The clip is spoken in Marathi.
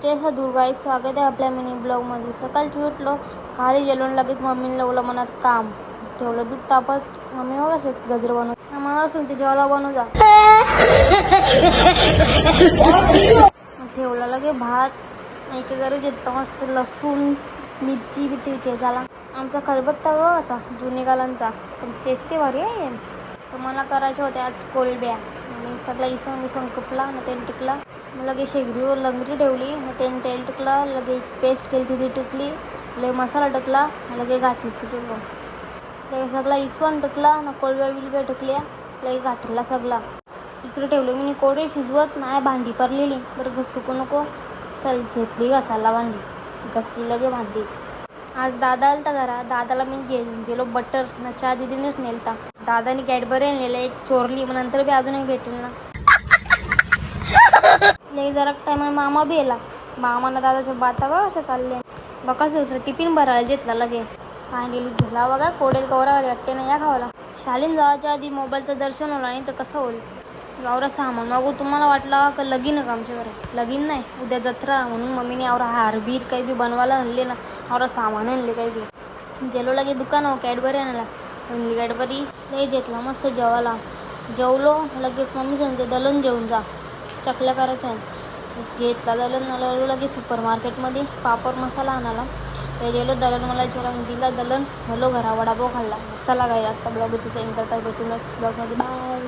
जय सद्गुरू गाईस, स्वागत आहे आपल्या मिनी ब्लॉगमध्ये. सकाळची उठलो, खाली गेलो, लगेच मम्मीने लावलं मनात काम. ठेवलं दूध तापत. मम्मी बघ असे गजर बनव मला असून ते जेवायला बनवू जा. ठेवलं लगे भात. एक घरी घेतलं मस्त लसूण मिरची बिरची चेचाला. आमचा खलबत्ता बघ असा जुनी कालांचा, पण चेचते भारी आहे. तर मला करायचे होते आज कोलब्या. मी सगळा इसवून कपला ना तेल टिकला. मग लगे शेगरीवर लंगरी ठेवली ना तेल टिकला. लगे पेस्ट केली ती टिकली. लगे मसाला टाकला. लगे गाठली टिकलो. लगे सगळा इसवण टाकला ना कोलब्या बिलब्या टाकल्या. लगे गाठला सगळा. इकडे ठेवलं मी कोडे शिजवत नाही. भांडी पडलेली बरं घसुकू नको. चल घेतली घसाला भांडी. घसली लगे भांडी. आज दादा आलता घरात. दादाला मी गेलो बटर ना चहा दिदीनेच नेलता. दादानी कॅडबरी आणलेला एक चोरली. मग नंतर बी अजून एक भेटून ना. लई जरा टायमा मामा बी येला. मामाला दादाच्या बाता बघ अशा चालले बघा. दुसरं टिफिन भरायला घेतला लगे. फायनली झाला बघा. कोडेल कवरावर वाटते ना या खावाला. शालीन जावाच्या आधी मोबाईलचं दर्शन होला नाही तर कसं होईल. आवरा सामान मागू. तुम्हाला वाटलं का लगीन आहे का आमच्या घरात? लगीन नाही, उद्या जत्रा. म्हणून मम्मीने आवरा हारबीर काही बी बनवायला आणले ना. आवरा सामान आणले काही बी. जेलो लगे दुकान हो कॅडबरी आणायला. आणली कॅडबरी. लई घेतला मस्त जेवायला. जेवलो लगेच मम्मी सांगते दलन जेवून जा. चकल्या करायच्या आहे. घेतला दलन आलो लगे सुपर मार्केटमध्ये पापड मसाला आणायला. ते गेलो दलन मला विचारून दिला दलन. हलो घरा वडापाव खाल्ला. चला काय आजचा ब्लॉग तिचा एंड करता. भेटू नेक्स्ट ब्लॉगमध्ये. बाय.